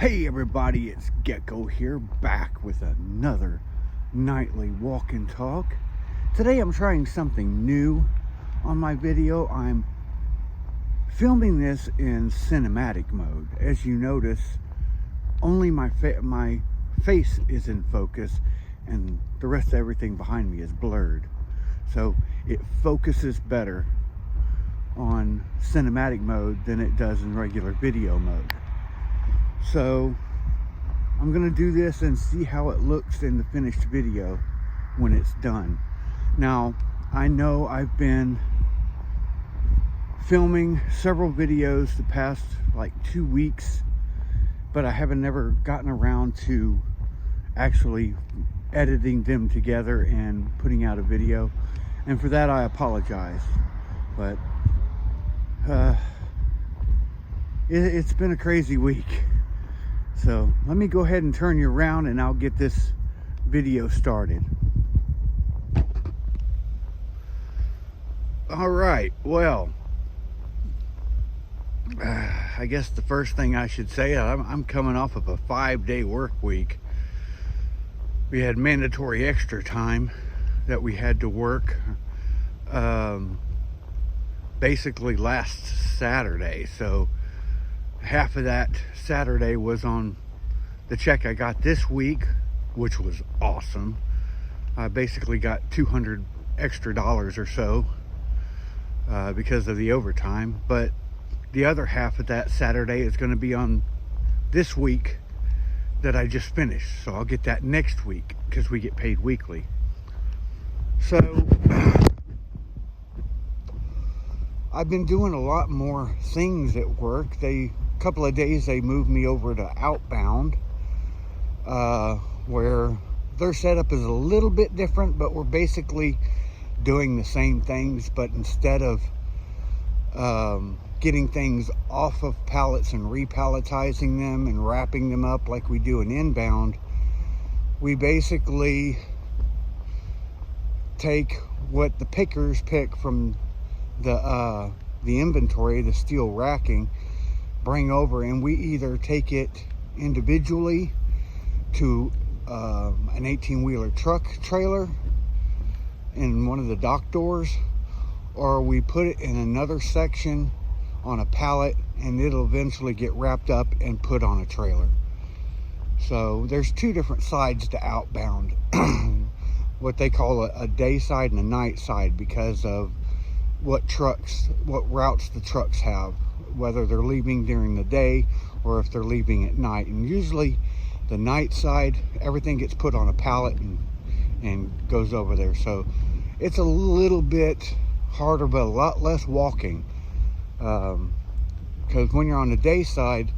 Hey everybody, it's Gecko here, back with another nightly walk and talk. Today I'm trying something new on my video. I'm filming this in cinematic mode. As you notice, only my face is in focus and the rest of everything behind me is blurred. So it focuses better on cinematic mode than it does in regular video mode. So I'm gonna do this and see how it looks in the finished video when it's done. Now, I know I've been filming several videos the past like 2 weeks, but I haven't never gotten around to actually editing them together and putting out a video. And for that, I apologize. But it's been a crazy week. So let me go ahead and turn you around and I'll get this video started. All right, well, I guess the first thing I should say, I'm coming off of a 5-day work week. We had mandatory extra time that we had to work basically last Saturday. So half of that Saturday was on the check I got this week, which was awesome. I basically got $200 extra or so because of the overtime. But the other half of that Saturday is going to be on this week that I just finished. So I'll get that next week because we get paid weekly. So I've been doing a lot more things at work. Couple of days they moved me over to outbound, where their setup is a little bit different, but we're basically doing the same things, but instead of getting things off of pallets and repalletizing them and wrapping them up like we do in inbound, we basically take what the pickers pick from the inventory, the steel racking, bring over, and we either take it individually to an 18-wheeler truck trailer in one of the dock doors, or we put it in another section on a pallet and it'll eventually get wrapped up and put on a trailer. So there's two different sides to outbound. What they call a day side and a night side, because of what routes the trucks have, whether they're leaving during the day or if they're leaving at night. And usually the night side, everything gets put on a pallet and goes over there. So it's a little bit harder, but a lot less walking, because when you're on the day side,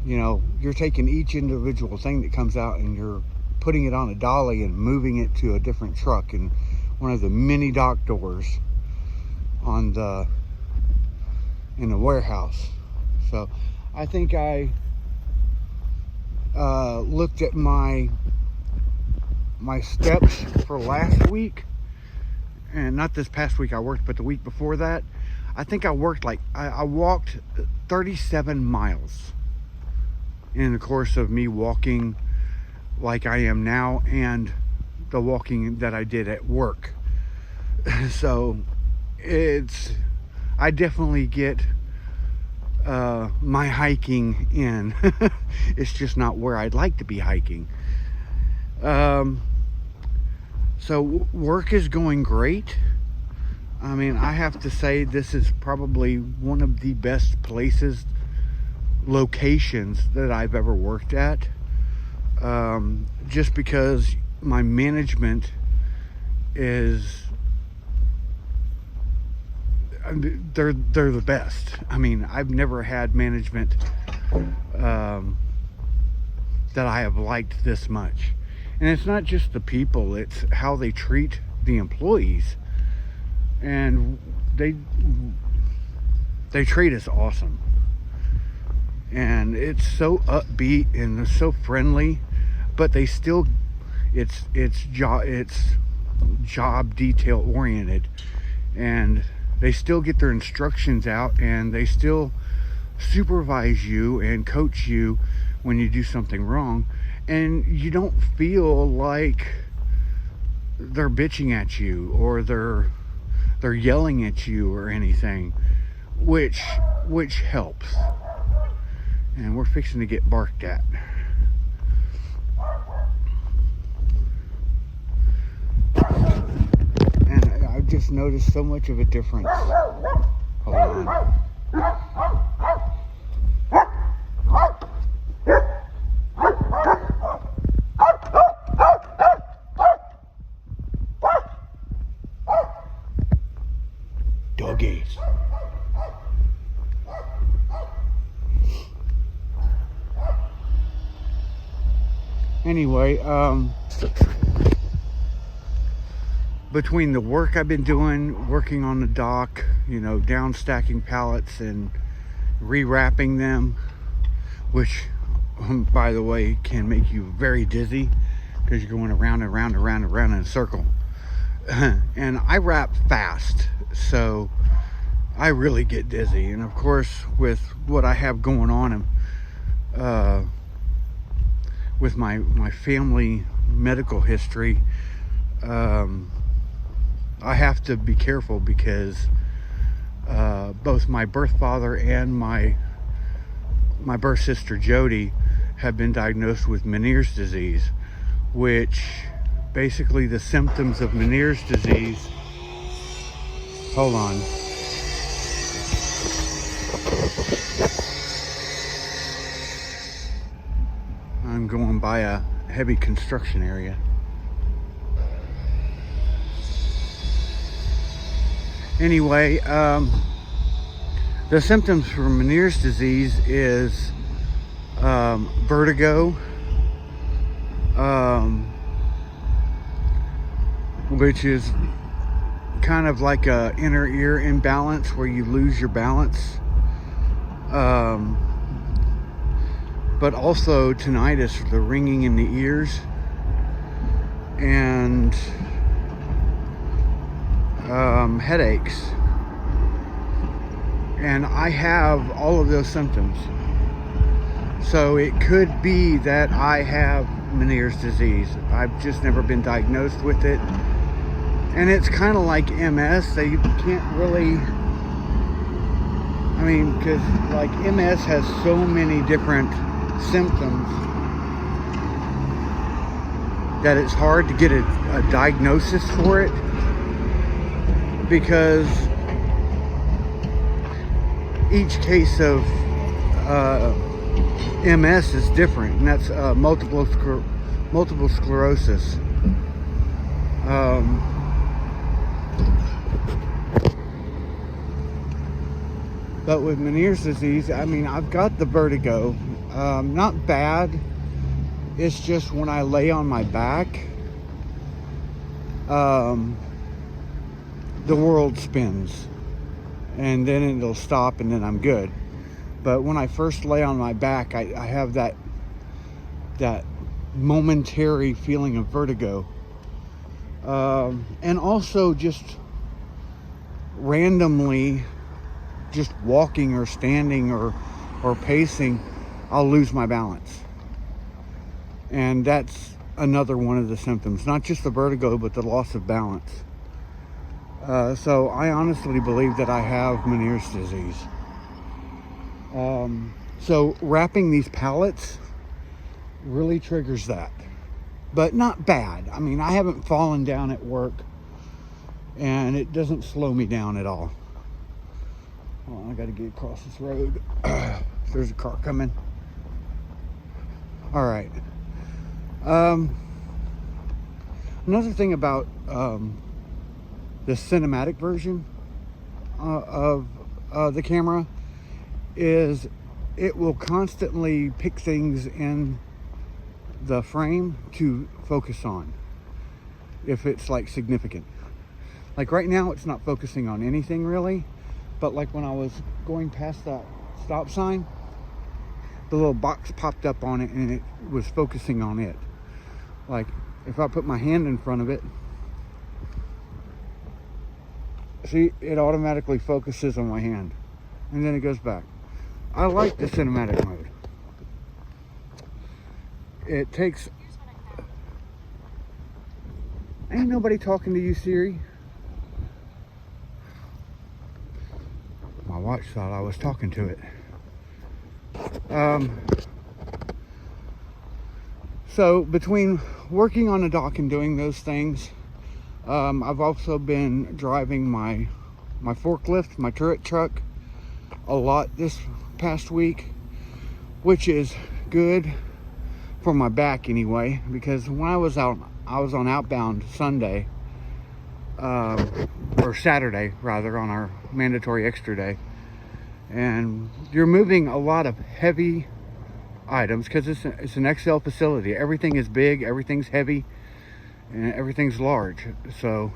you know, you're taking each individual thing that comes out and you're putting it on a dolly and moving it to a different truck in one of the mini dock doors in the warehouse. So I think I looked at my steps for last week, and not this past week I worked, but the week before that. I think I worked I walked 37 miles in the course of me walking like I am now and the walking that I did at work. So I definitely get my hiking in. It's just not where I'd like to be hiking. So work is going great. I mean, I have to say this is probably one of the best locations that I've ever worked at. Just because my management is, they're the best. I mean, I've never had management that I have liked this much. And it's not just the people, it's how they treat the employees. And they treat us awesome. And it's so upbeat and they're so friendly, but they still, it's job detail oriented, and they still get their instructions out and they still supervise you and coach you when you do something wrong, and you don't feel like they're bitching at you or they're yelling at you or anything, which helps. And we're fixing to get barked at. And I've just noticed so much of a difference. Hold on. Doggies. Anyway, between the work I've been doing, working on the dock, down stacking pallets and rewrapping them, which, by the way, can make you very dizzy because you're going around and around and around and around in a circle. And I wrap fast, so I really get dizzy. And of course, with what I have going on with my family medical history, I have to be careful because both my birth father and my birth sister Jody have been diagnosed with Meniere's disease, which basically the symptoms of Meniere's disease. Hold on. I'm going by a heavy construction area. Anyway, the symptoms for Meniere's disease is vertigo, which is kind of like a inner ear imbalance where you lose your balance, but also tinnitus, the ringing in the ears, and headaches. And I have all of those symptoms, so it could be that I have Meniere's disease. I've just never been diagnosed with it, and it's kind of like MS. So you can't really, because like MS has so many different symptoms that it's hard to get a diagnosis for it, because each case of MS is different, and that's multiple sclerosis. But with Meniere's disease, I've got the vertigo. Not bad. It's just when I lay on my back, the world spins, and then it'll stop, and then I'm good. But when I first lay on my back, I have that momentary feeling of vertigo, and also just randomly, just walking or standing or pacing, I'll lose my balance. And that's another one of the symptoms, not just the vertigo, but the loss of balance. So I honestly believe that I have Meniere's disease. So wrapping these pallets really triggers that, but not bad. I haven't fallen down at work, and it doesn't slow me down at all. Oh, I gotta get across this road. There's a car coming. All right. Another thing about the cinematic version of the camera is it will constantly pick things in the frame to focus on if it's like significant. Like right now it's not focusing on anything really, but like when I was going past that stop sign, the little box popped up on it and it was focusing on it. Like if I put my hand in front of it, see, it automatically focuses on my hand and then it goes back. I like the cinematic mode. it takes... Ain't nobody talking to you, Siri. My watch thought I was talking to it. So between working on the dock and doing those things, I've also been driving my forklift, my turret truck, a lot this past week, which is good for my back anyway, because when I was on outbound Sunday, or Saturday rather, on our mandatory extra day, and you're moving a lot of heavy items because it's an XL facility. Everything is big, everything's heavy, and everything's large. So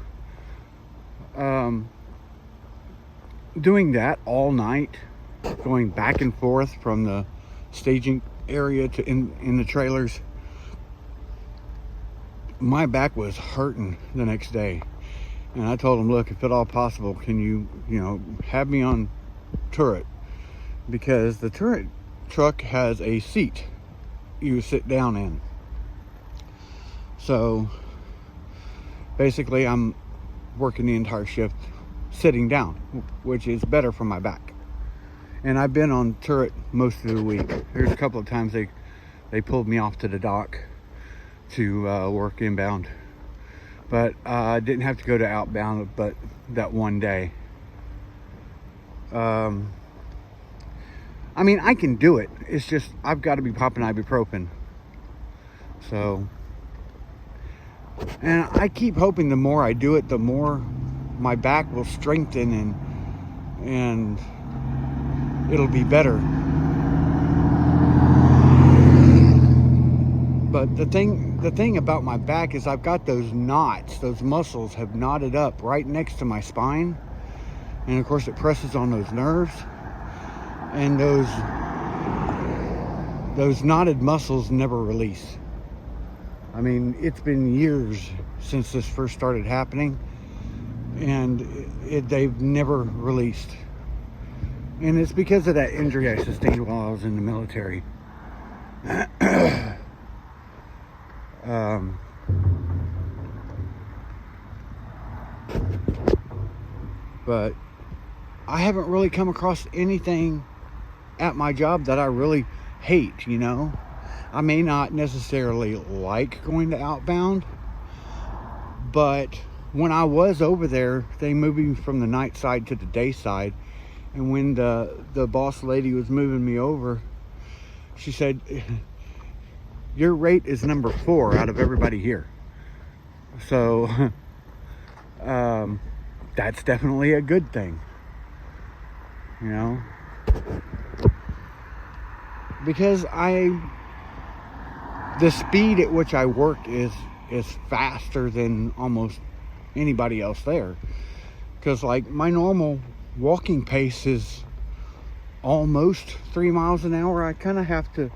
doing that all night, going back and forth from the staging area to in the trailers, my back was hurting the next day. And I told him, look, if at all possible, can you have me on turret, because the turret truck has a seat you sit down in. So basically I'm working the entire shift sitting down, which is better for my back. And I've been on turret most of the week. There's a couple of times they pulled me off to the dock to work inbound, but I didn't have to go to outbound but that one day. I mean, I can do it. It's just I've got to be popping ibuprofen. So, and I keep hoping the more I do it, the more my back will strengthen and it'll be better. But the thing about my back is I've got those knots. Those muscles have knotted up right next to my spine, and of course it presses on those nerves. And those knotted muscles never release. I mean, it's been years since this first started happening, and they've never released. And it's because of that injury I sustained while I was in the military. But I haven't really come across anything at my job that I really hate, I may not necessarily like going to outbound, but when I was over there, they moved me from the night side to the day side. And when the boss lady was moving me over, she said, your rate is number 4 out of everybody here. So that's definitely a good thing, because the speed at which I work is faster than almost anybody else there. Because like my normal walking pace is almost 3 miles an hour. I kind of have to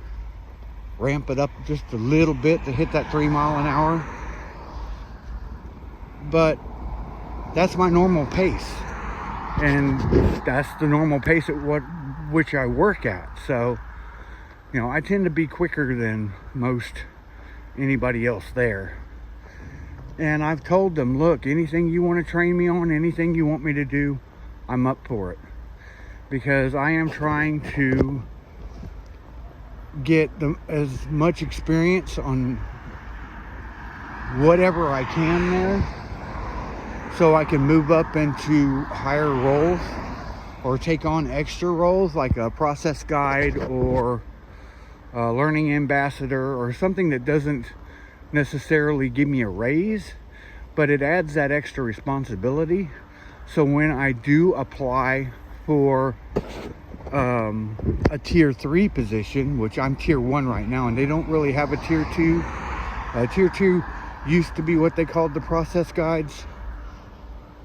ramp it up just a little bit to hit that 3 mile an hour. But that's my normal pace, and that's the normal pace at which I work at. So I tend to be quicker than most anybody else there. And I've told them, look, anything you want to train me on, anything you want me to do, I'm up for it. Because I am trying to get as much experience on whatever I can there, so I can move up into higher roles or take on extra roles like a process guide or a learning ambassador, or something that doesn't necessarily give me a raise, but it adds that extra responsibility. So when I do apply for a tier 3 position, which I'm tier 1 right now, and they don't really have a tier 2. Tier 2 used to be what they called the process guides,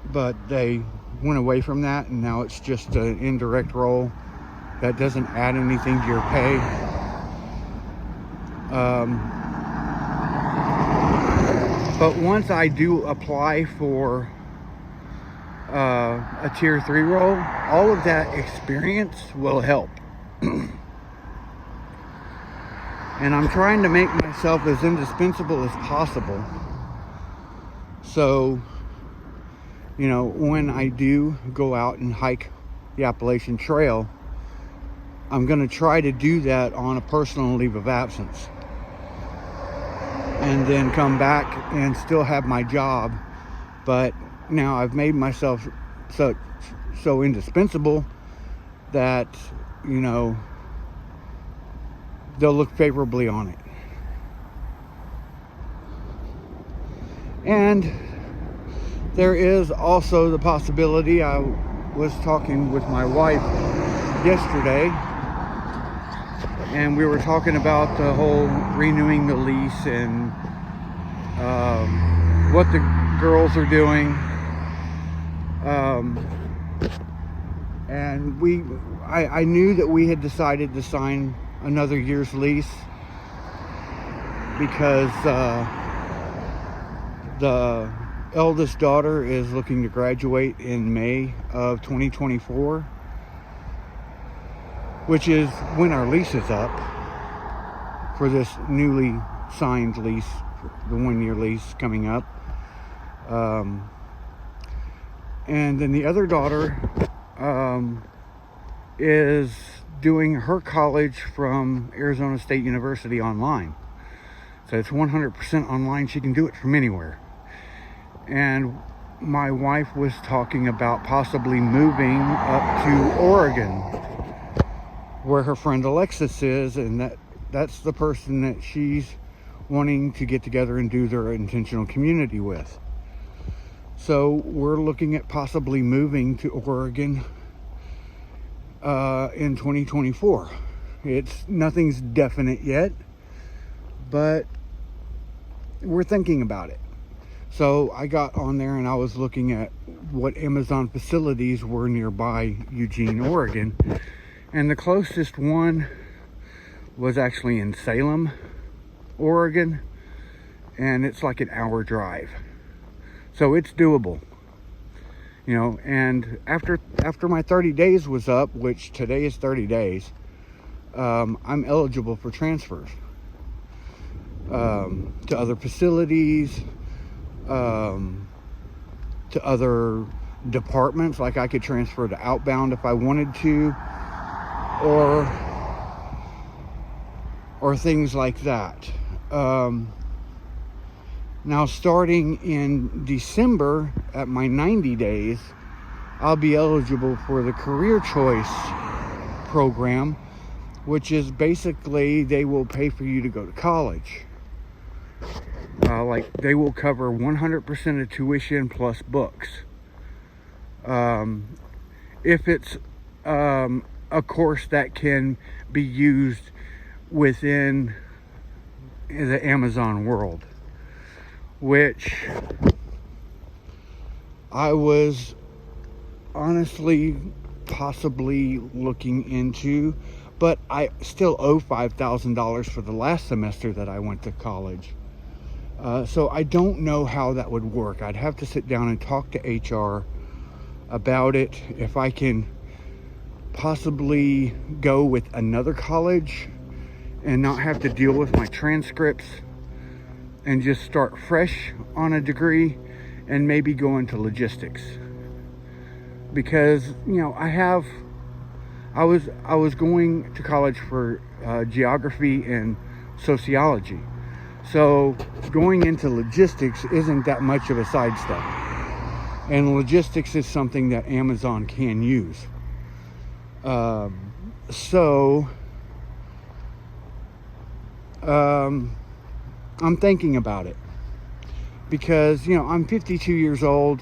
but they went away from that, and now it's just an indirect role that doesn't add anything to your pay. But once I do apply for a tier 3 role, all of that experience will help. And I'm trying to make myself as indispensable as possible. So, you know, when I do go out and hike the Appalachian Trail, I'm going to try to do that on a personal leave of absence. And then come back and still have my job. But now I've made myself so indispensable that, you know, they'll look favorably on it. And there is also the possibility, I was talking with my wife yesterday, and we were talking about the whole renewing the lease and what the girls are doing. And I knew that we had decided to sign another year's lease because the eldest daughter is looking to graduate in May of 2024, which is when our lease is up for this newly signed lease, the 1-year lease coming up. And then the other daughter is doing her college from Arizona State University online. So it's 100% online. She can do it from anywhere. And my wife was talking about possibly moving up to Oregon, where her friend Alexis is, and that's the person that she's wanting to get together and do their intentional community with. So we're looking at possibly moving to Oregon in 2024. Nothing's definite yet, but we're thinking about it. So I got on there and I was looking at what Amazon facilities were nearby Eugene, Oregon. And the closest one was actually in Salem, Oregon. And it's like an hour drive. So it's doable. You know, and after my 30 days was up, which today is 30 days, I'm eligible for transfers to other facilities, to other departments. Like I could transfer to Outbound if I wanted to, or things like that. Now, starting in December, at my 90 days, I'll be eligible for the Career Choice program, which is basically they will pay for you to go to college. Like they will cover 100% of tuition plus books. If it's a course that can be used within the Amazon world, which I was honestly possibly looking into, but I still owe $5,000 for the last semester that I went to college. So I don't know how that would work. I'd have to sit down and talk to HR about it. If I can possibly go with another college and not have to deal with my transcripts and just start fresh on a degree and maybe go into logistics. Because, you know, I was going to college for geography and sociology. So going into logistics isn't that much of a sidestep. And logistics is something that Amazon can use. I'm thinking about it. Because, you know, I'm 52 years old.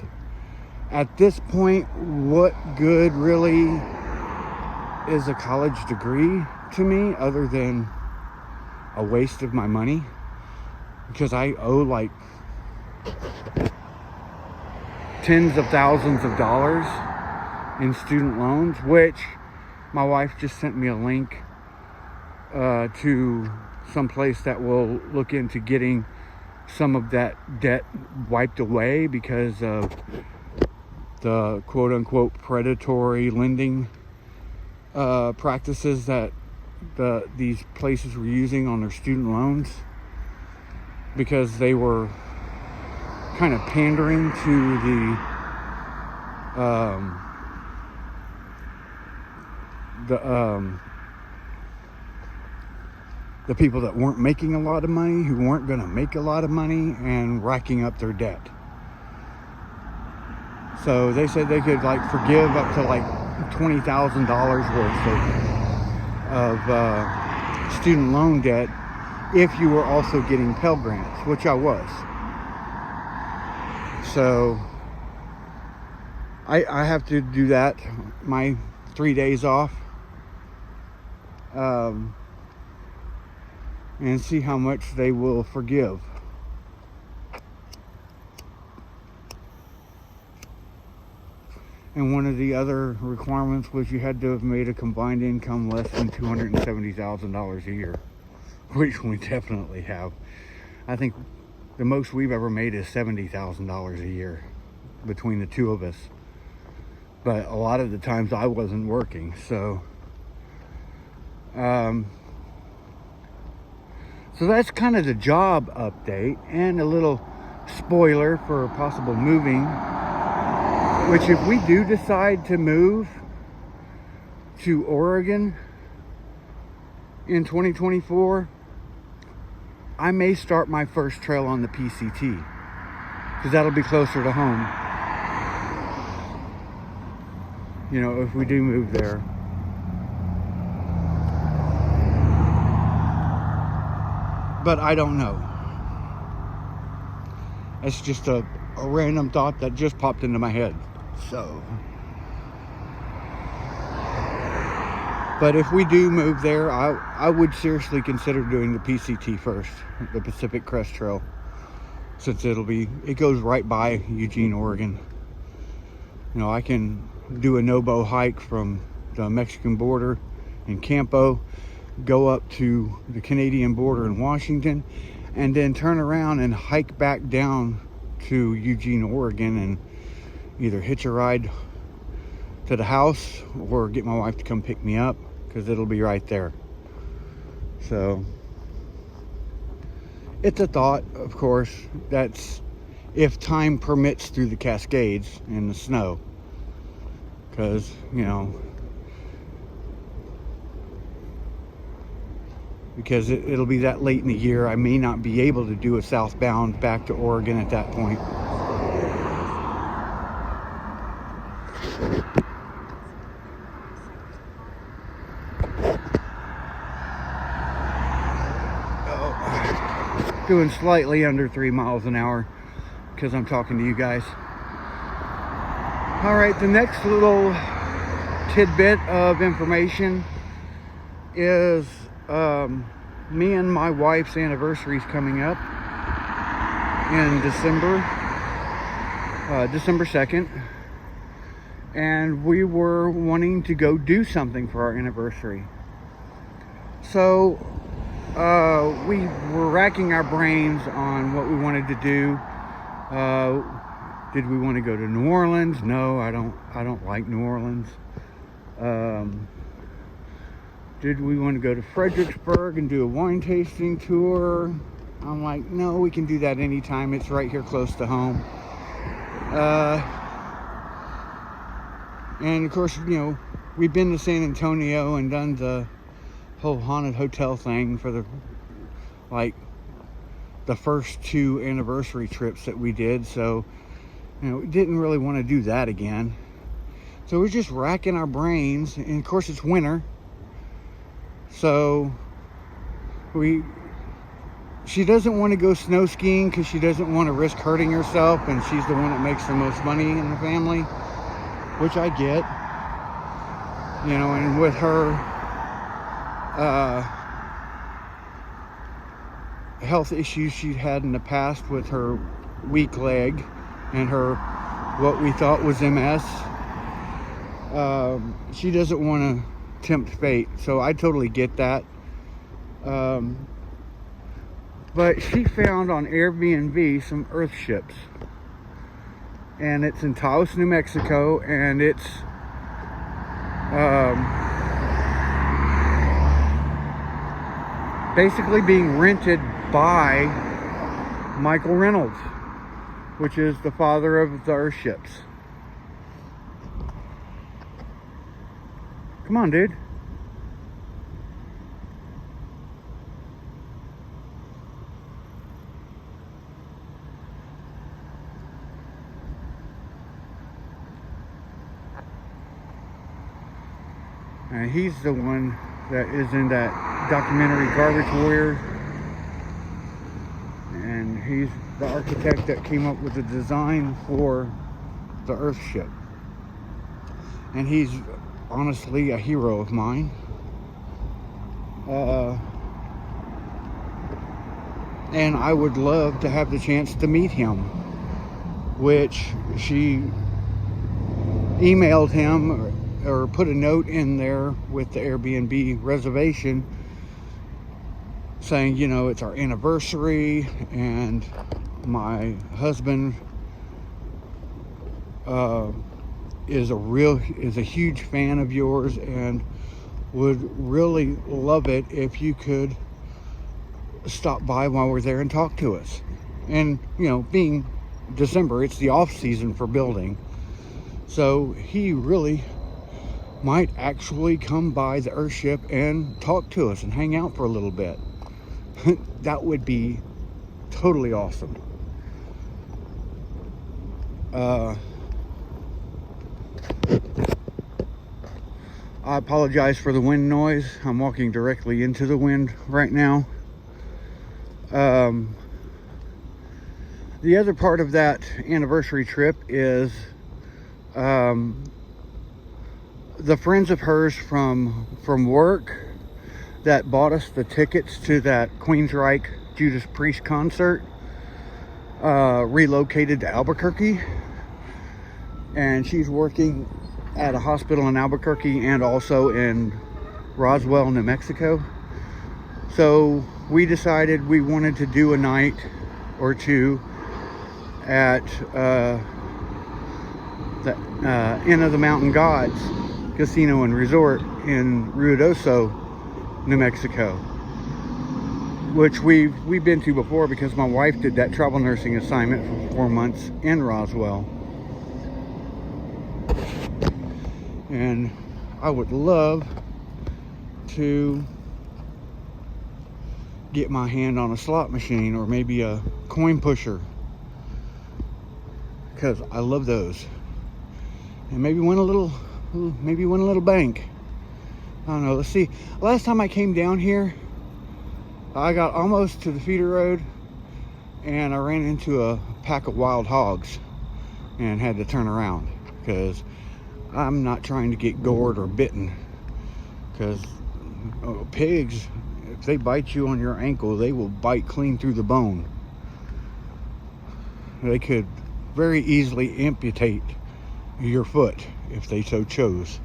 At this point, what good really is a college degree to me other than a waste of my money? Because I owe like tens of thousands of dollars in student loans, which my wife just sent me a link to some place that will look into getting some of that debt wiped away because of the quote-unquote predatory lending practices that these places were using on their student loans, because they were kind of pandering to the people that weren't making a lot of money, who weren't going to make a lot of money, and racking up their debt. So they said they could like forgive up to like $20,000 worth of student loan debt if you were also getting Pell Grants, which I was. So I have to do that, my 3 days off, and see how much they will forgive. And one of the other requirements was you had to have made a combined income less than $270,000 a year, which we definitely have. I think the most we've ever made is $70,000 a year between the two of us. But a lot of the times I wasn't working, so that's kind of the job update, and a little spoiler for possible moving, which if we do decide to move to Oregon in 2024, I may start my first trail on the PCT, because that'll be closer to home, you know, if we do move there. But I don't know. It's just a random thought that just popped into my head. So, but if we do move there, I would seriously consider doing the PCT first, the Pacific Crest Trail, since it goes right by Eugene, Oregon. You know, I can do a no-bow hike from the Mexican border in Campo, go up to the Canadian border in Washington, and then turn around and hike back down to Eugene, Oregon, and either hitch a ride to the house or get my wife to come pick me up, because it'll be right there. So it's a thought, of course. That's if time permits through the Cascades and the snow, because, you know, because it'll be that late in the year, I may not be able to do a southbound back to Oregon at that point. Doing slightly under 3 miles an hour because I'm talking to you guys. All right, the next little tidbit of information is me and my wife's anniversary is coming up in December 2nd, and we were wanting to go do something for our anniversary. So we were racking our brains on what we wanted to do. Did we want to go to New Orleans? No, I don't like New Orleans. Did we want to go to Fredericksburg and do a wine tasting tour? I'm like, no, we can do that anytime. It's right here close to home. And of course, you know, we've been to San Antonio and done the whole haunted hotel thing for the first 2 anniversary trips that we did. So, you know, we didn't really want to do that again. So we're just racking our brains, and of course it's winter. So she doesn't want to go snow skiing because she doesn't want to risk hurting herself, and she's the one that makes the most money in the family, which I get. You know, and with her health issues she'd had in the past with her weak leg and her what we thought was MS, she doesn't want to tempt fate, so I totally get that. But she found on Airbnb some earth ships, and it's in Taos, New Mexico, and it's basically being rented by Michael Reynolds, which is the father of the Earthships. Come on, dude. And he's the one that is in that documentary Garbage Warrior. And he's the architect that came up with the design for the Earthship. And he's honestly a hero of mine. And I would love to have the chance to meet him, which she emailed him or put a note in there with the Airbnb reservation saying, you know, it's our anniversary and my husband is a huge fan of yours and would really love it if you could stop by while we're there and talk to us. And, you know, being December, it's the off season for building, so he really might actually come by the Earthship and talk to us and hang out for a little bit. That would be totally awesome. I apologize for the wind noise. I'm walking directly into the wind right now. The other part of that anniversary trip is the friends of hers from work that bought us the tickets to that Queensryche Judas Priest concert relocated to Albuquerque, and she's working at a hospital in Albuquerque and also in Roswell, New Mexico. So we decided we wanted to do a night or two at the Inn of the Mountain Gods Casino and Resort in Ruidoso, New Mexico, which we've been to before because my wife did that travel nursing assignment for 4 months in Roswell. And I would love to get my hand on a slot machine or maybe a coin pusher, because I love those, and maybe win a little bank. I don't know. Let's see. Last time I came down here, I got almost to the feeder road and I ran into a pack of wild hogs and had to turn around because I'm not trying to get gored or bitten, because pigs, if they bite you on your ankle, they will bite clean through the bone. They could very easily amputate your foot if they so chose.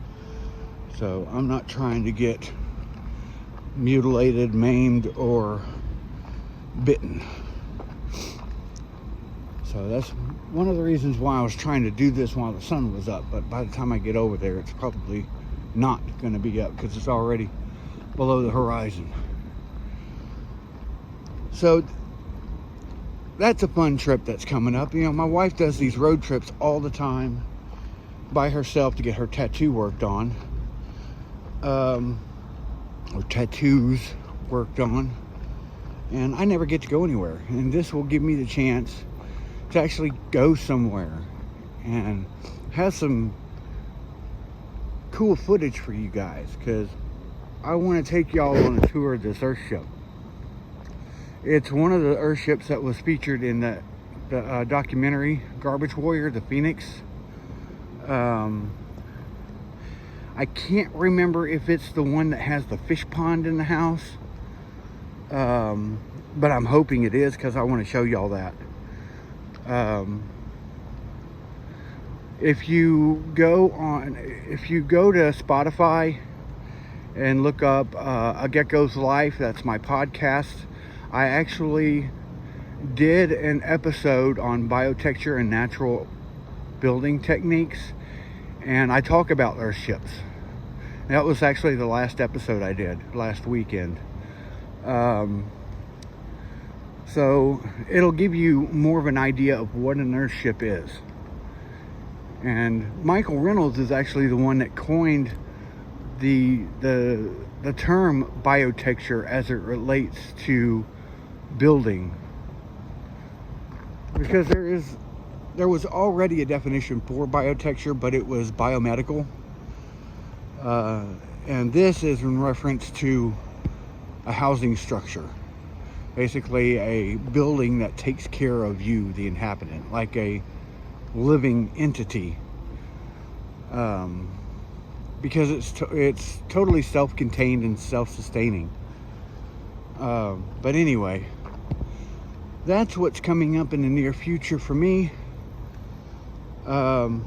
So I'm not trying to get mutilated, maimed, or bitten. So that's one of the reasons why I was trying to do this while the sun was up, but by the time I get over there, it's probably not going to be up because it's already below the horizon. So that's a fun trip that's coming up. You know, my wife does these road trips all the time by herself to get her tattoo worked on, or tattoos worked on, and I never get to go anywhere, and this will give me the chance to actually go somewhere and have some cool footage for you guys, because I want to take y'all on a tour of this Earthship. It's one of the Earthships that was featured in the documentary Garbage Warrior, the Phoenix. I can't remember if it's the one that has the fish pond in the house, but I'm hoping it is, because I want to show y'all that. If you go to Spotify and look up A Gecko's Life, that's my podcast. I actually did an episode on biotexture and natural building techniques, and I talk about Earthships. That was actually the last episode I did last weekend. So it'll give you more of an idea of what an Earthship is. And Michael Reynolds is actually the one that coined the term biotexture as it relates to building, because there was already a definition for biotexture, but it was biomedical, and this is in reference to a housing structure, basically a building that takes care of you, the inhabitant, like a living entity, because it's totally self-contained and self-sustaining. But anyway, that's what's coming up in the near future for me. I'm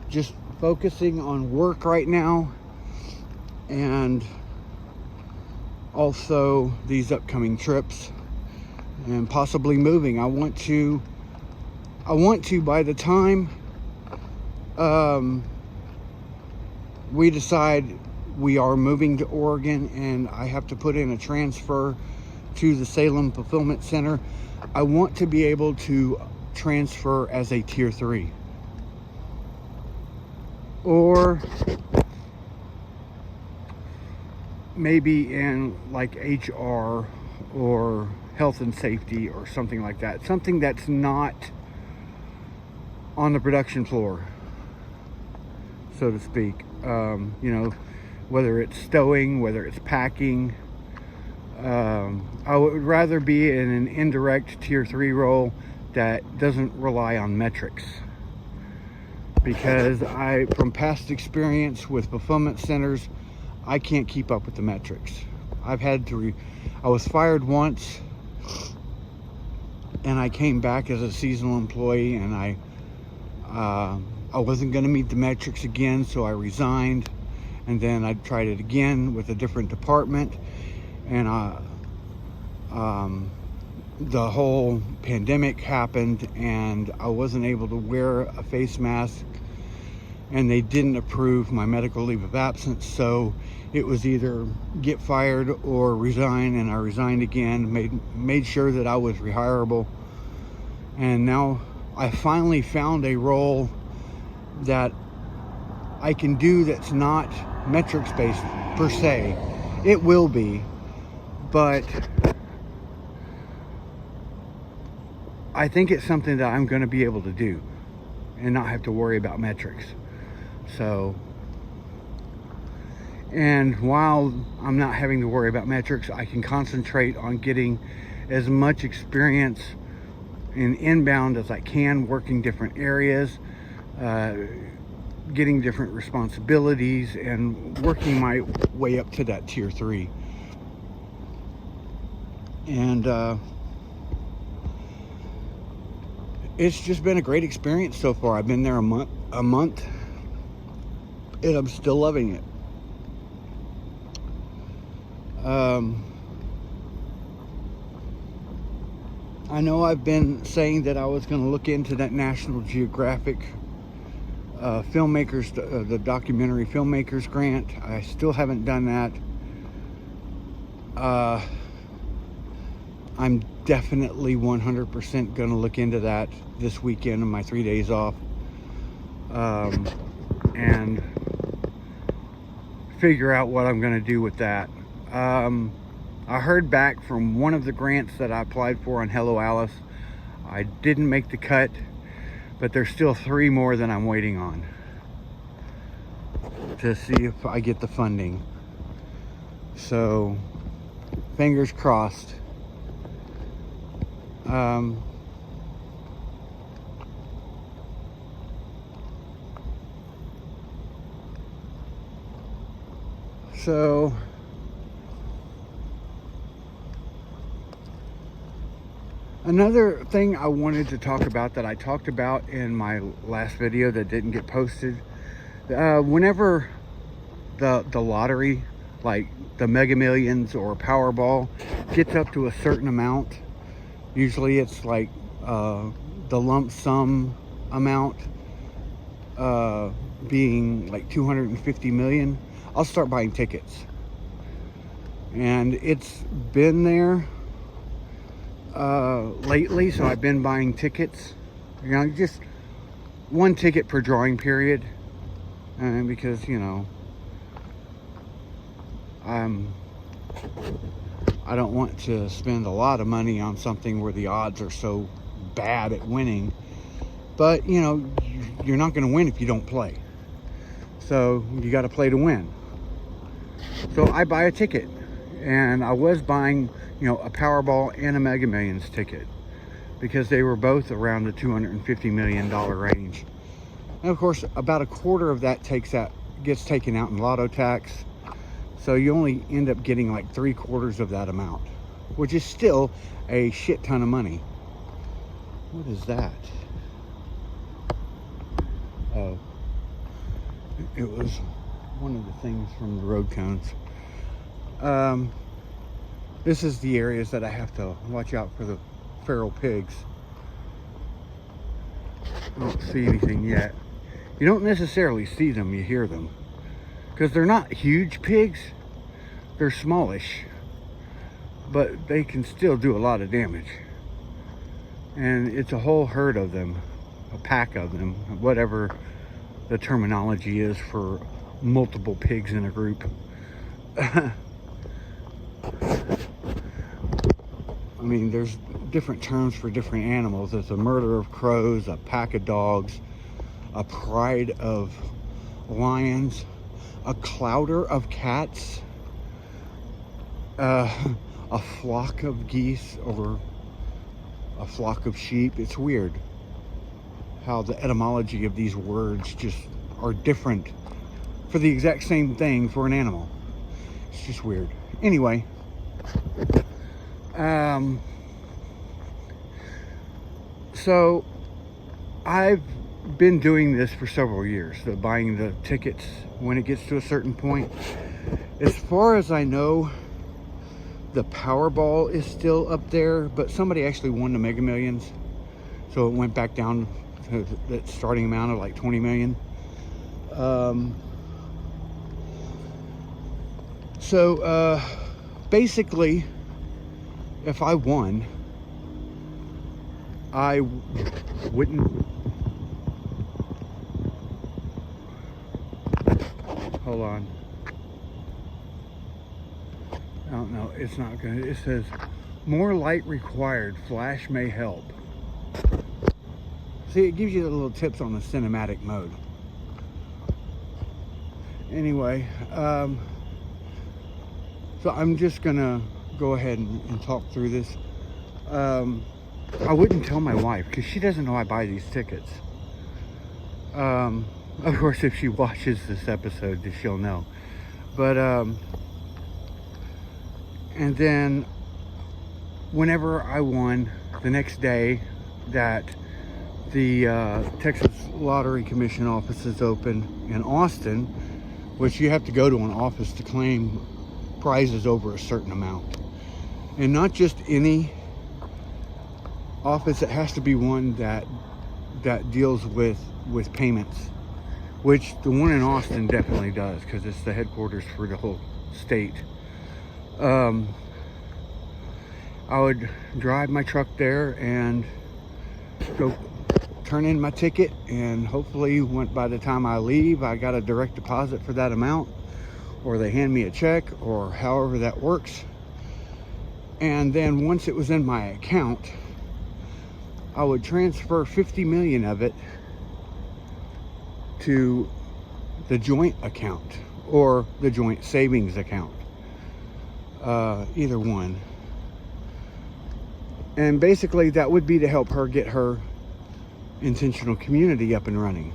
just focusing on work right now, and also these upcoming trips, and possibly moving. I want to by the time we decide we are moving to Oregon and I have to put in a transfer to the Salem Fulfillment Center, I want to be able to transfer as a tier 3, or maybe in like HR or health and safety or something like that, something that's not on the production floor, so to speak. Whether it's stowing, whether it's packing. I would rather be in an indirect tier 3 role that doesn't rely on metrics, because from past experience with fulfillment centers, I can't keep up with the metrics. I was fired once, and I came back as a seasonal employee, and I wasn't going to meet the metrics again, so I resigned, and then I tried it again with a different department, and the whole pandemic happened, and I wasn't able to wear a face mask, and they didn't approve my medical leave of absence, so it was either get fired or resign, and I resigned again, made sure that I was rehireable, and now I finally found a role that I can do that's not metrics based per se. It will be, but I think it's something that I'm going to be able to do and not have to worry about metrics. So, and while I'm not having to worry about metrics, I can concentrate on getting as much experience in inbound as I can, working different areas, getting different responsibilities, and working my way up to that tier 3. And it's just been a great experience so far. I've been there a month, and I'm still loving it. I know I've been saying that I was going to look into that National Geographic filmmakers, the documentary filmmakers grant. I still haven't done that. I'm definitely 100% going to look into that this weekend on my 3 days off, and figure out what I'm going to do with that. I heard back from one of the grants that I applied for on Hello Alice. I didn't make the cut, but there's still 3 more that I'm waiting on to see if I get the funding. So, fingers crossed. So another thing I wanted to talk about that I talked about in my last video that didn't get posted, whenever the lottery, like the Mega Millions or Powerball, gets up to a certain amount, usually it's like the lump sum amount, being like 250 million, I'll start buying tickets. And it's been there lately, so I've been buying tickets, you know, just one ticket per drawing period, and because, you know, I don't want to spend a lot of money on something where the odds are so bad at winning. But, you know, you're not going to win if you don't play. So you got to play to win. So I buy a ticket. And I was buying, you know, a Powerball and a Mega Millions ticket, because they were both around the $250 million range. And of course, about a quarter of that gets taken out in lotto tax. So you only end up getting like 3/4 of that amount, which is still a shit ton of money. What is that? Oh, it was one of the things from the road cones. This is the areas that I have to watch out for the feral pigs. I don't see anything yet. You don't necessarily see them, you hear them. Because they're not huge pigs. They're smallish. But they can still do a lot of damage. And it's a whole herd of them. A pack of them. Whatever the terminology is for multiple pigs in a group. I mean, there's different terms for different animals. There's a murder of crows, a pack of dogs, a pride of lions, a clouder of cats, a flock of geese, or a flock of sheep. It's weird how the etymology of these words just are different for the exact same thing for an animal. It's just weird. Anyway, so I've been doing this for several years, so buying the tickets when it gets to a certain point. As far as I know, the Powerball is still up there, but somebody actually won the Mega Millions, so it went back down to that starting amount of like 20 million. Basically, if I won, I wouldn't. Hold on. I don't know. It's not good. It says more light required. Flash may help. See, it gives you the little tips on the cinematic mode. Anyway, so I'm just gonna go ahead and talk through this. I wouldn't tell my wife because she doesn't know I buy these tickets. Of course, if she watches this episode, she'll know. But and then whenever I won, the next day that the Texas Lottery Commission office is open in Austin, which you have to go to an office to claim prizes over a certain amount, and not just any office. It has to be one that deals with payments, which the one in Austin definitely does, because it's the headquarters for the whole state. I would drive my truck there and go turn in my ticket, and hopefully by the time I leave, I got a direct deposit for that amount, or they hand me a check, or however that works. And then once it was in my account, I would transfer 50 million of it to the joint account or the joint savings account, either one. And basically that would be to help her get her intentional community up and running.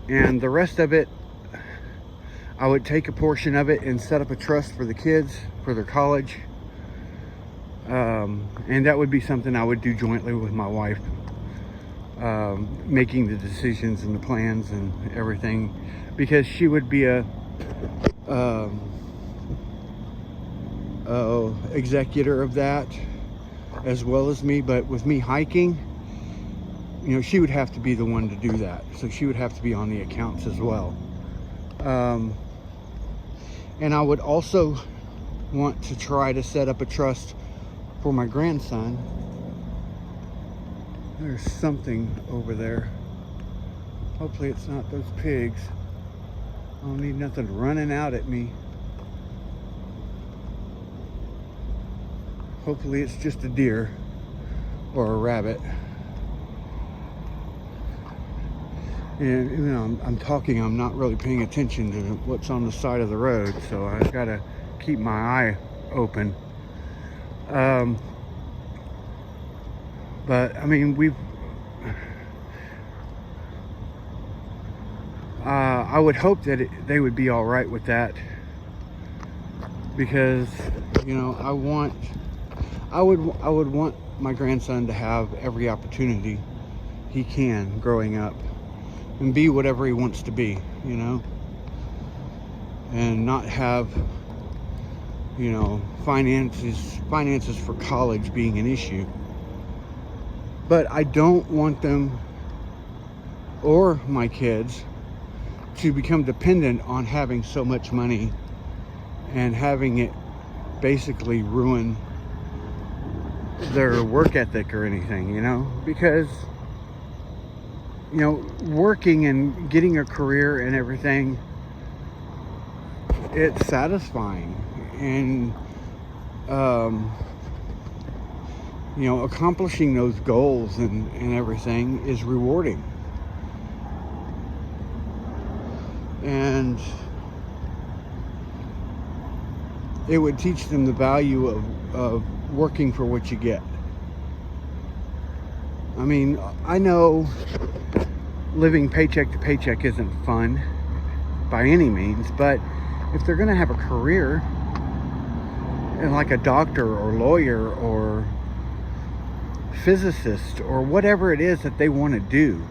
And the rest of it, I would take a portion of it and set up a trust for the kids, for their college. And that would be something I would do jointly with my wife, making the decisions and the plans and everything, because she would be a executor of that as well as me. But with me hiking, she would have to be the one to do that. So she would have to be on the accounts as well. And I would also want to try to set up a trust for my grandson. There's something over there. Hopefully it's not those pigs. I don't need nothing running out at me. Hopefully it's just a deer or a rabbit. And I'm talking, I'm not really paying attention to what's on the side of the road, so I've got to keep my eye open. But I mean, I would hope that they would be all right with that, because I would want my grandson to have every opportunity he can growing up and be whatever he wants to be, and not have finances for college being an issue. But I don't want them or my kids to become dependent on having so much money and having it basically ruin their work ethic or anything, because working and getting a career and everything, it's satisfying, and accomplishing those goals and everything is rewarding. And it would teach them the value of working for what you get. I mean, I know living paycheck to paycheck isn't fun by any means, but if they're going to have a career, and like a doctor or lawyer or physicist or whatever it is that they want to do,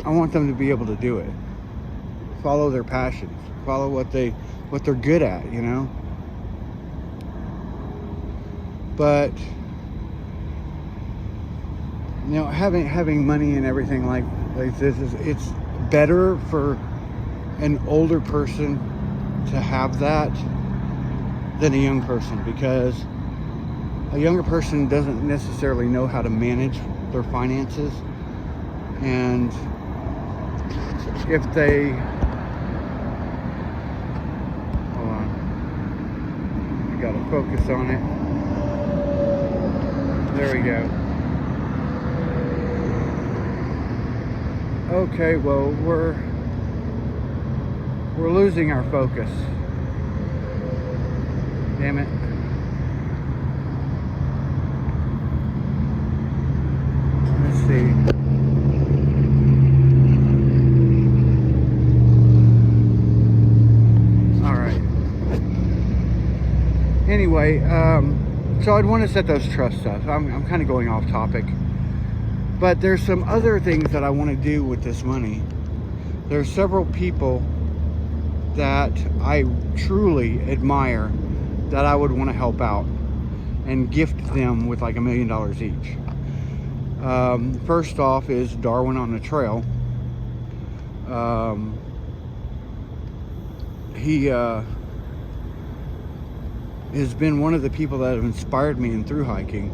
I want them to be able to do it. Follow their passions, follow what they're good at, But having money and everything like this it's better for an older person to have that than a young person, because a younger person doesn't necessarily know how to manage their finances, and if they hold on, I gotta focus on it. There we go. Okay, well, we're losing our focus. Damn it. Let's see. All right. Anyway, so I'd want to set those trust stuff. I'm kind of going off topic. But there's some other things that I want to do with this money. There's several people that I truly admire that I would want to help out and gift them with like $1 million each. First off is Darwin on the Trail. He has been one of the people that have inspired me in through hiking.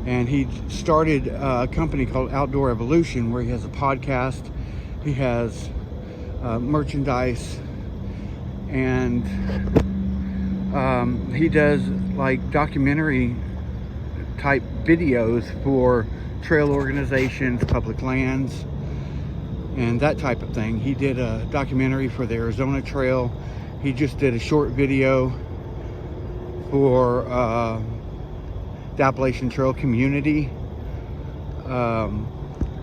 And he started a company called Outdoor Evolution, where he has a podcast, he has merchandise, and he does like documentary type videos for trail organizations, public lands, and that type of thing. He did a documentary for the Arizona Trail. He just did a short video for the Appalachian Trail community. We're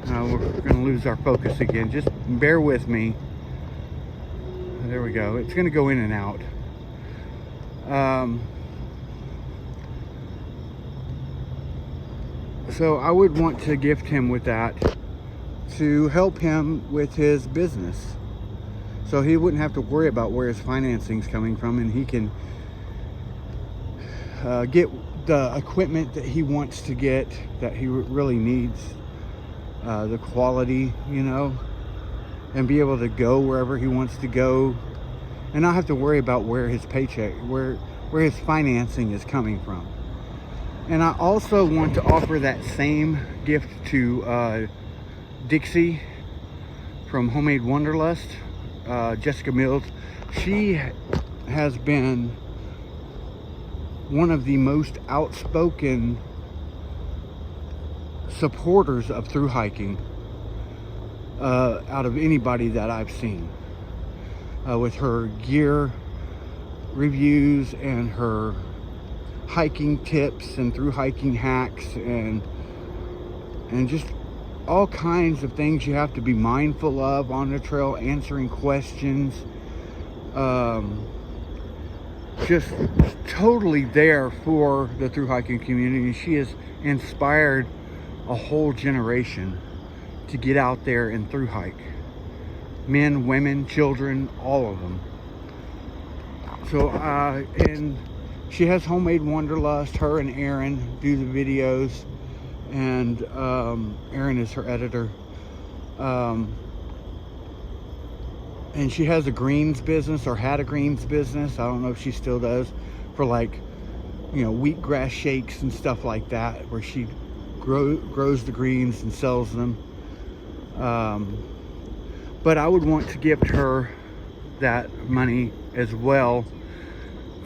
going to lose our focus again. Just bear with me. There we go. It's going to go in and out. So I would want to gift him with that to help him with his business, so he wouldn't have to worry about where his financing's coming from, and he can get the equipment that he wants to get, that he really needs, the quality, you know, and be able to go wherever he wants to go and not have to worry about where his paycheck, where his financing is coming from. And I also want to offer that same gift to Dixie from Homemade Wanderlust, Jessica Mills. She has been one of the most outspoken supporters of thru hiking out of anybody that I've seen, with her gear reviews and her hiking tips and thru hiking hacks and just all kinds of things you have to be mindful of on the trail, answering questions, just totally there for the thru hiking community. She has inspired a whole generation to get out there and thru hike. Men, women, children, all of them. So, and she has Homemade Wanderlust. Her and Aaron do the videos, and Aaron is her editor. And she has a greens business, or had a greens business. I don't know if she still does, for like, you know, wheatgrass shakes and stuff like that, where she grows the greens and sells them. But I would want to gift her that money as well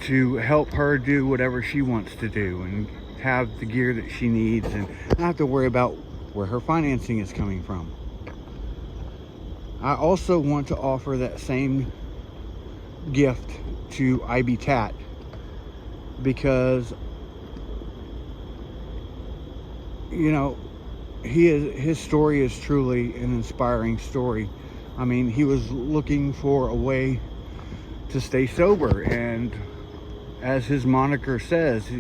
to help her do whatever she wants to do and have the gear that she needs and not have to worry about where her financing is coming from. I also want to offer that same gift to IB Tat, because, you know, his story is truly an inspiring story. I mean, he was looking for a way to stay sober, and as his moniker says,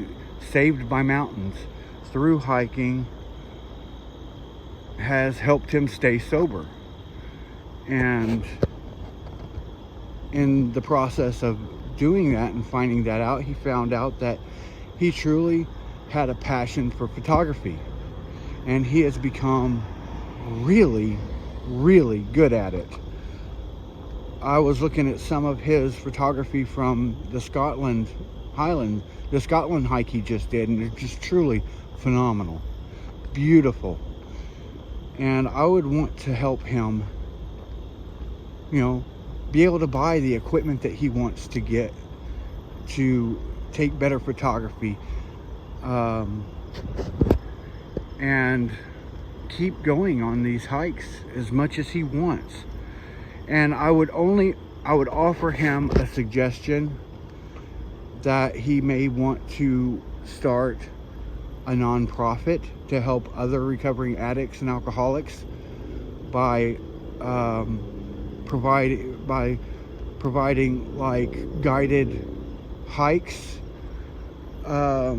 saved by mountains. Thru hiking has helped him stay sober. And in the process of doing that and finding that out, he found out that he truly had a passion for photography, and he has become really, really good at it. I was looking at some of his photography from the Scotland hike he just did, and it's just truly phenomenal, beautiful. And I would want to help him, you know, be able to buy the equipment that he wants to get to take better photography, and keep going on these hikes as much as he wants. And I would offer him a suggestion that he may want to start a nonprofit to help other recovering addicts and alcoholics by providing like guided hikes, or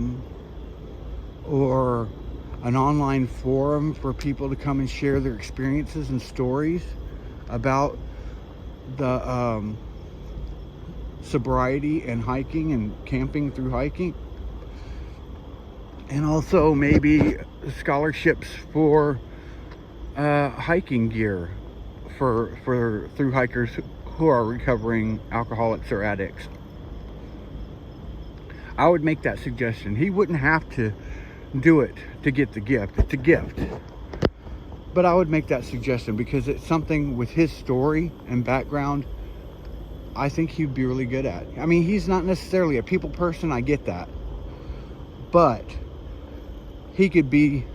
an online forum for people to come and share their experiences and stories about the sobriety and hiking and camping through hiking. And also maybe scholarships for hiking gear for through hikers who are recovering alcoholics or addicts. I would make that suggestion. He wouldn't have to do it to get the gift. It's a gift. But I would make that suggestion because it's something with his story and background I think he'd be really good at. I mean, he's not necessarily a people person, I get that. But he could be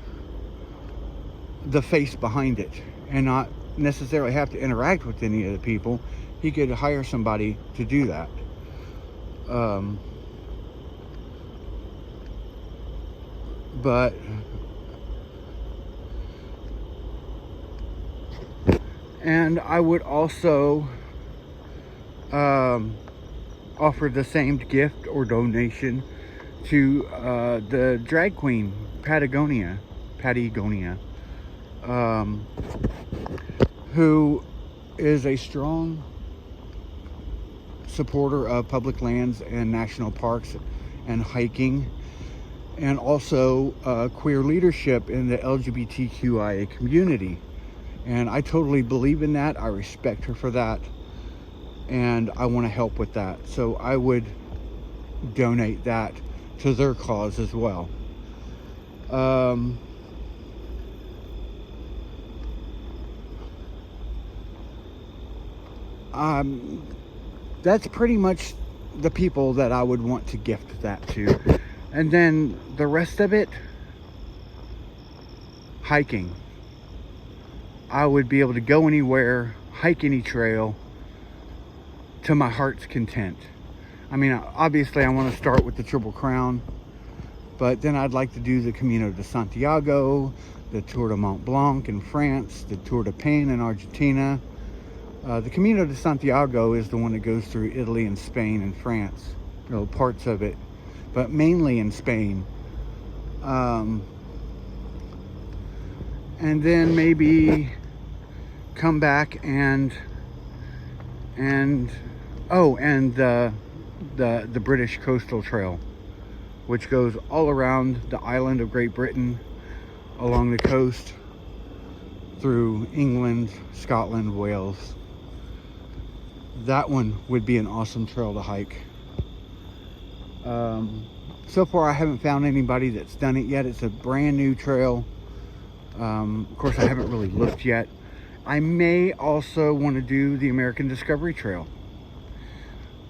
the face behind it and not necessarily have to interact with any of the people. He could hire somebody to do that. But and I would also offer the same gift or donation to the drag queen Patagonia, who is a strong supporter of public lands and national parks and hiking. and also queer leadership in the LGBTQIA community. And I totally believe in that. I respect her for that, and I want to help with that. So I would donate that to their cause as well. That's pretty much the people that I would want to gift that to. And then the rest of it, hiking. I would be able to go anywhere, hike any trail to my heart's content. I mean, obviously I want to start with the Triple Crown, but then I'd like to do the Camino de Santiago, the Tour de Mont Blanc in France, the Tour de Paine in Argentina. The Camino de Santiago is the one that goes through Italy and Spain and France, parts of it, but mainly in Spain. And then maybe come back and the British Coastal Trail, which goes all around the island of Great Britain, along the coast, through England, Scotland, Wales. That one would be an awesome trail to hike. So far I haven't found anybody that's done it yet. It's a brand new trail. Of course I haven't really looked yet. I may also want to do the American Discovery Trail.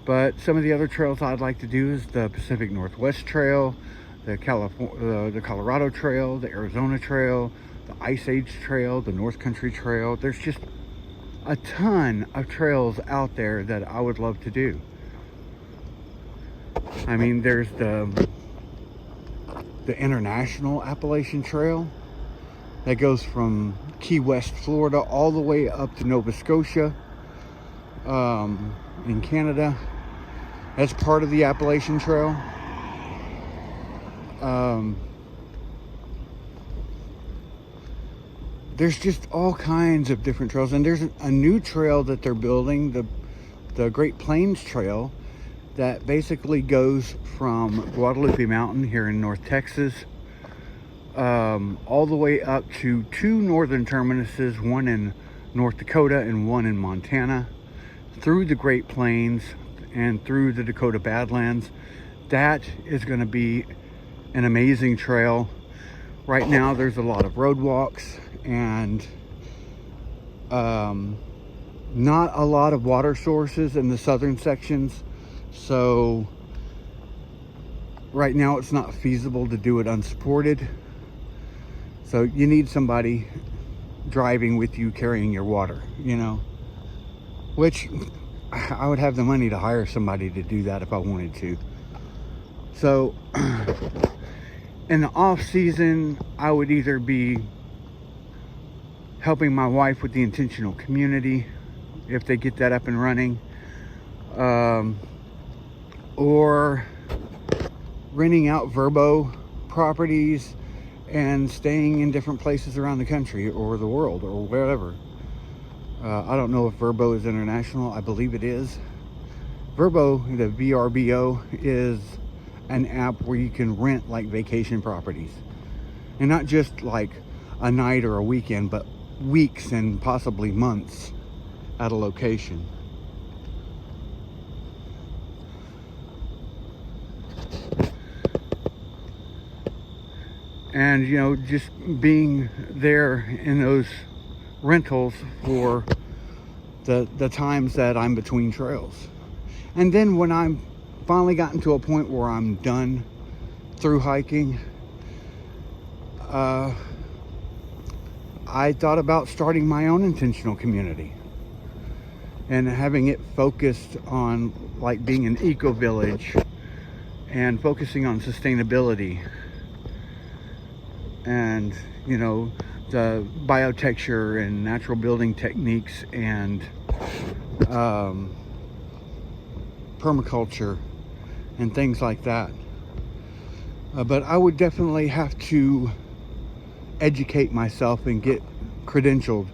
But some of the other trails I'd like to do is the Pacific Northwest Trail, the Colorado Trail, the Arizona Trail, the Ice Age Trail, the North Country Trail. There's just a ton of trails out there that I would love to do. I mean, there's the International Appalachian Trail that goes from Key West, Florida, all the way up to Nova Scotia in Canada. That's part of the Appalachian Trail. There's just all kinds of different trails, and there's a new trail that they're building, the Great Plains Trail, that basically goes from Guadalupe Mountain here in North Texas all the way up to two northern terminuses, one in North Dakota and one in Montana, through the Great Plains and through the Dakota Badlands. That is going to be an amazing trail. Right now there's a lot of roadwalks and not a lot of water sources in the southern sections, so right now it's not feasible to do it unsupported. So you need somebody driving with you, carrying your water, which I would have the money to hire somebody to do that if I wanted to. So in the off season, I would either be helping my wife with the intentional community, if they get that up and running, or renting out Verbo properties and staying in different places around the country or the world or wherever. I don't know if Verbo is international. I believe it is. Verbo, the VRBO, is an app where you can rent like vacation properties, and not just like a night or a weekend, but weeks and possibly months at a location. And just being there in those rentals for the times that I'm between trails. And then when I'm finally gotten to a point where I'm done through hiking, I thought about starting my own intentional community and having it focused on like being an eco village and focusing on sustainability and the biotexture and natural building techniques and permaculture and things like that. But I would definitely have to educate myself and get credentialed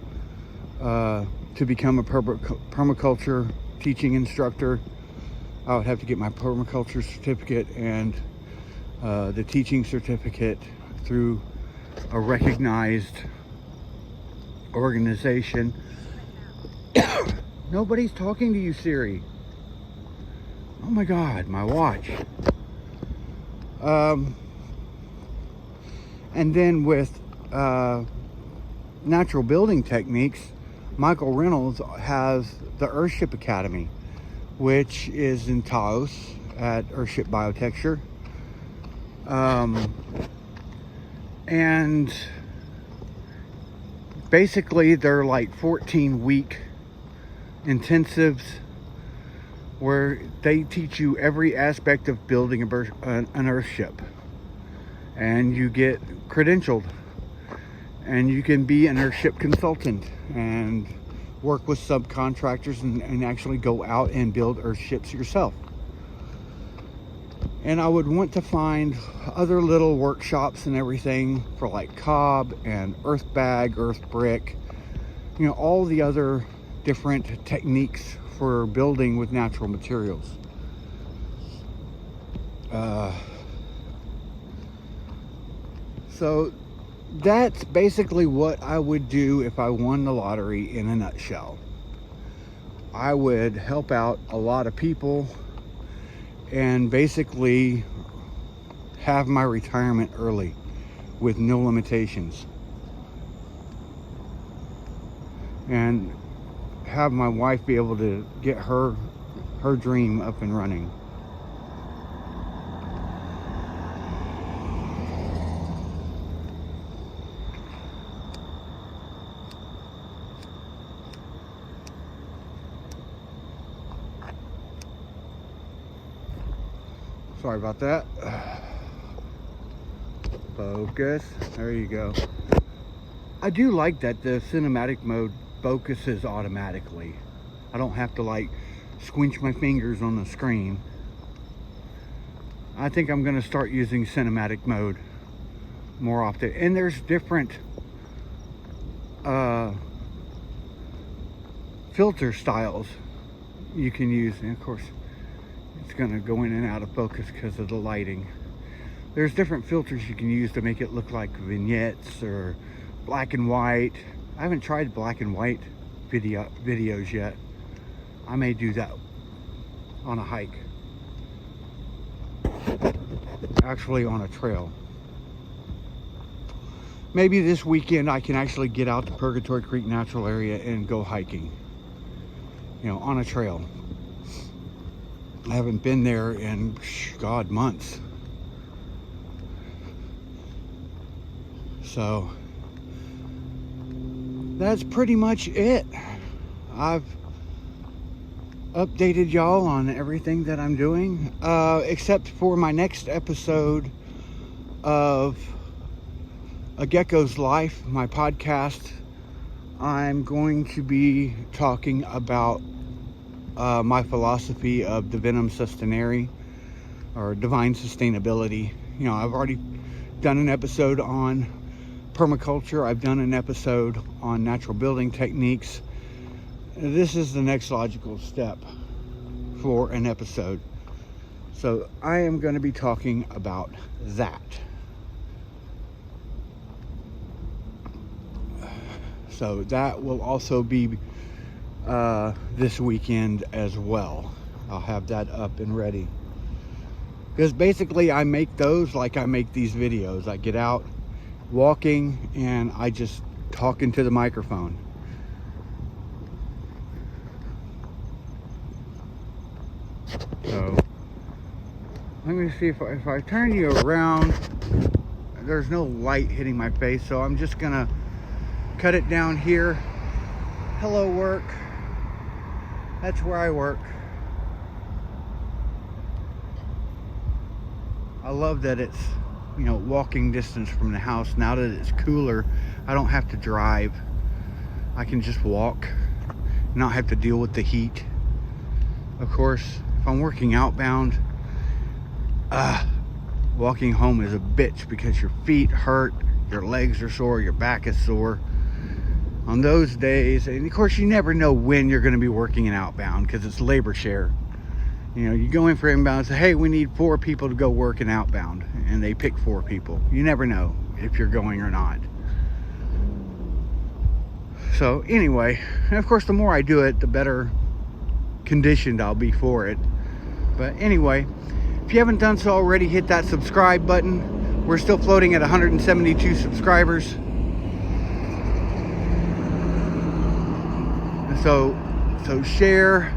to become a permaculture teaching instructor. I would have to get my permaculture certificate and the teaching certificate through a recognized organization. Nobody's talking to you, Siri. Oh my God, my watch. And then with natural building techniques, Michael Reynolds has the Earthship Academy, which is in Taos at Earthship Biotexture. And basically they're like 14-week intensives where they teach you every aspect of building an Earthship, and you get credentialed, and you can be an Earthship consultant and work with subcontractors and actually go out and build Earthships yourself. And I would want to find other little workshops and everything for like cob and earth bag, earth brick, all the other different techniques for building with natural materials. So that's basically what I would do if I won the lottery in a nutshell. I would help out a lot of people and basically have my retirement early with no limitations, and have my wife be able to get her dream up and running. Sorry about that. Focus. There you go. I do like that the cinematic mode focuses automatically. I don't have to like squinch my fingers on the screen. I think I'm going to start using cinematic mode more often. And there's different filter styles you can use. And of course, it's going to go in and out of focus because of the lighting. There's different filters you can use to make it look like vignettes or black and white. I haven't tried black and white videos yet. I may do that on a hike. Actually on a trail. Maybe this weekend I can actually get out to Purgatory Creek Natural Area and go hiking. On a trail. I haven't been there in, God, months. So that's pretty much it. I've updated y'all on everything that I'm doing, except for my next episode of A Gecko's Life, my podcast. I'm going to be talking about my philosophy of divinum sustenere, or divine sustainability. I've already done an episode on permaculture. I've done an episode on natural building techniques. This is the next logical step for an episode. So I am going to be talking about that. So that will also be this weekend as well. I'll have that up and ready. Because basically I make those like I make these videos. I get out walking and I just talk into the microphone. So let me see if I turn you around, there's no light hitting my face, so I'm just gonna cut it down here. Hello, work. That's where I work. I love that it's, walking distance from the house. Now that it's cooler, I don't have to drive. I can just walk, not have to deal with the heat. Of course, if I'm working outbound, walking home is a bitch because your feet hurt, your legs are sore, your back is sore. On those days, and of course you never know when you're going to be working in outbound because it's labor share. You know, you go in for inbound and say, hey, we need 4 people to go work an outbound, and they pick 4 people. You never know if you're going or not. So anyway, and of course the more I do it, the better conditioned I'll be for it. But anyway, if you haven't done so already, hit that subscribe button. We're still floating at 172 subscribers. So share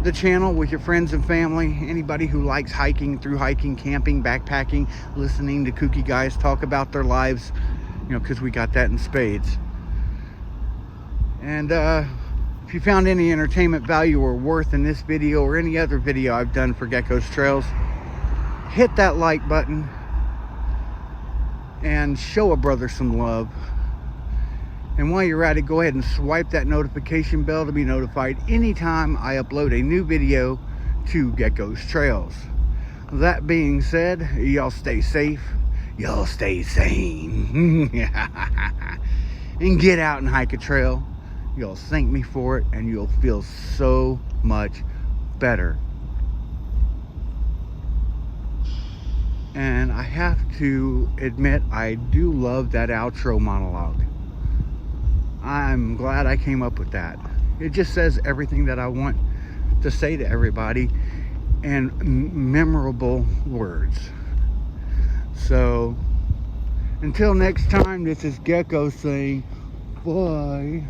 the channel with your friends and family, anybody who likes hiking, through hiking, camping, backpacking, listening to kooky guys talk about their lives, you know, because we got that in spades. And if you found any entertainment value or worth in this video or any other video I've done for Gecko's Trails, hit that like button and show a brother some love. And while you're at it, go ahead and swipe that notification bell to be notified anytime I upload a new video to Gecko's Trails. That being said, y'all stay safe, y'all stay sane, and get out and hike a trail. You'll thank me for it, and you'll feel so much better. And I have to admit, I do love that outro monologue. I'm glad I came up with that. It just says everything that I want to say to everybody in memorable words. So until next time, this is Gecko saying bye.